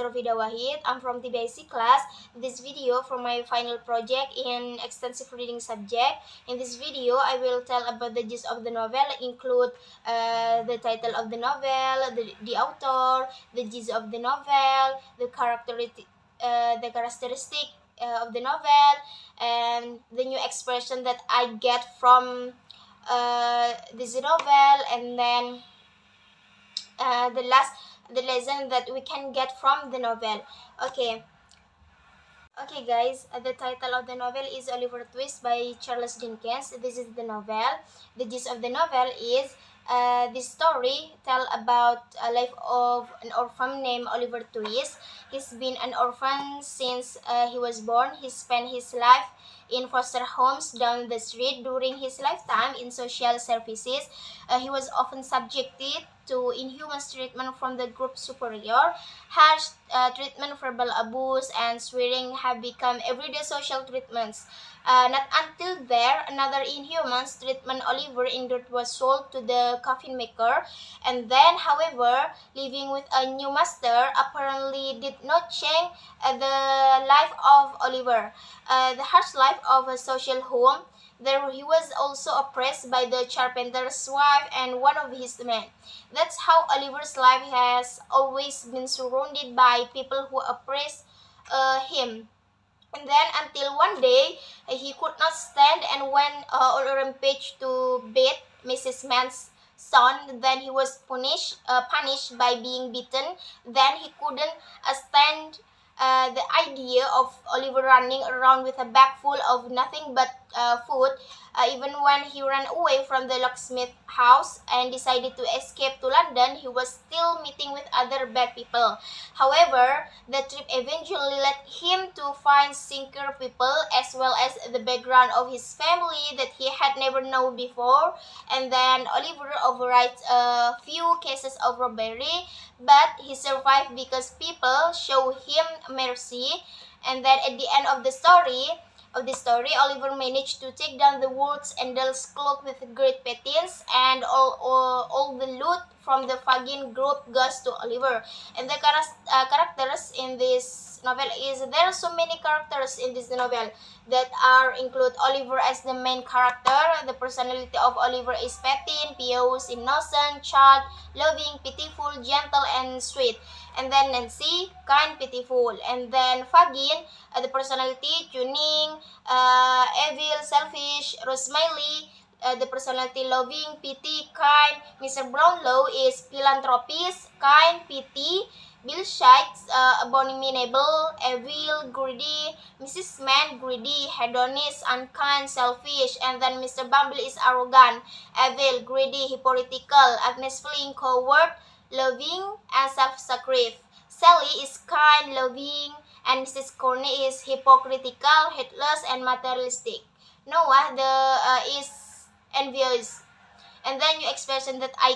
Rofida Wahid. I'm from TBIC class. This video from my final project in extensive reading subject. In this video, I will tell about the gist of the novel, include the title of the novel, the author, the gist of the novel, the characteristic of the novel, and the new expression that I get from this novel, and then the lesson that we can get from the novel. Okay guys, the title of the novel is Oliver Twist by Charles Dickens. This is the novel. The gist of the novel is this story tell about a life of an orphan named Oliver Twist. He's been an orphan since he was born. He spent his life in foster homes down the street. During his lifetime in social services, he was often subjected to inhuman treatment from the group superior. Harsh treatment, verbal abuse, and swearing have become everyday social treatments. Not until there, another inhuman treatment Oliver endured was sold to the coffin maker, and then, however, living with a new master apparently did not change the life of Oliver. The harsh life of a social home. There he was also oppressed by the carpenter's wife and one of his men. That's how Oliver's life has always been surrounded by people who oppress him. And then until one day he could not stand and went on a rampage to beat Mrs. Mann's son. Then he was punished by being beaten. Then he couldn't stand the idea of Oliver running around with a bag full of nothing but food. Even when he ran away from the locksmith house and decided to escape to London, he was still meeting with other bad people. However, the trip eventually led him to find sinker people as well as the background of his family that he had never known before. And then Oliver overrides a few cases of robbery, but he survived because people show him mercy. And then at the end of the story, Oliver managed to take down the Wolves and Dale's cloak with great patience, and all the loot from the Fagin group goes to Oliver. And the characters in this novel is there are so many characters in this novel that are include Oliver as the main character. The personality of Oliver is patin, pious, innocent, child, loving, pitiful, gentle, and sweet. And then Nancy, kind, pitiful. And then Fagin, the personality, tuning, evil, selfish. Rosmiley, the personality, loving, pity, kind. Mr. Brownlow is philanthropist, kind, pity. Bill Shikes, abominable, evil, greedy. Mrs. Mann, greedy, hedonist, unkind, selfish. And then Mr. Bumble is arrogant, evil, greedy, hypocritical. Agnes Fling, coward, loving, and self-sacrifice. Sally is kind, loving, and Mrs. Corney is hypocritical, heedless, and materialistic. Noah is envious. And then new expression that I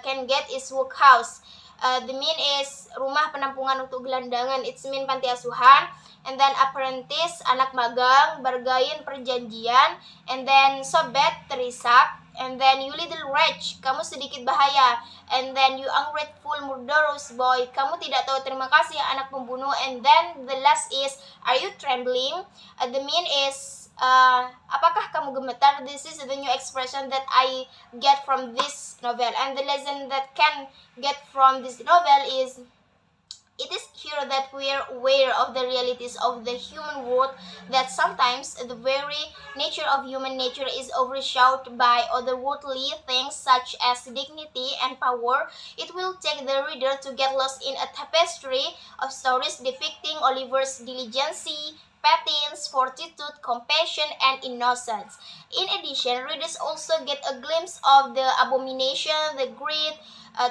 can get is workhouse. The mean is rumah penampungan untuk gelandangan. It's mean panti asuhan. And then apprentice, anak magang. Bargain, perjanjian. And then sobat, terisap. And then you little wretch, kamu sedikit bahaya. And then you ungrateful, murderous boy, kamu tidak tahu terima kasih, anak pembunuh. And then the last is, are you trembling? The mean is, apakah kamu gemetar? This is the new expression that I get from this novel. And the lesson that can get from this novel is, it is here that we are aware of the realities of the human world, that sometimes the very nature of human nature is overshadowed by otherworldly things such as dignity and power. It will take the reader to get lost in a tapestry of stories depicting Oliver's diligence, patience, fortitude, compassion, and innocence. In addition, readers also get a glimpse of the abomination, the greed,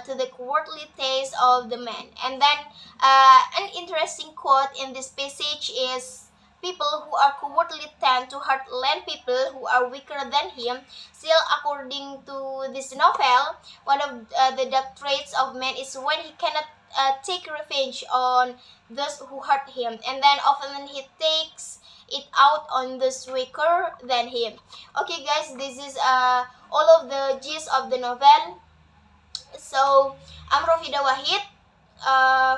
to the cowardly taste of the man. And then an interesting quote in this passage is, people who are cowardly tend to hurt land people who are weaker than him. Still, according to this novel, one of the dark traits of man is when he cannot take revenge on those who hurt him, and then often he takes it out on those weaker than him. Okay guys, this is all of the gist of the novel. So I'm Rofida Wahid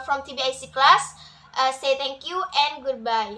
from TBIC class. say thank you and goodbye.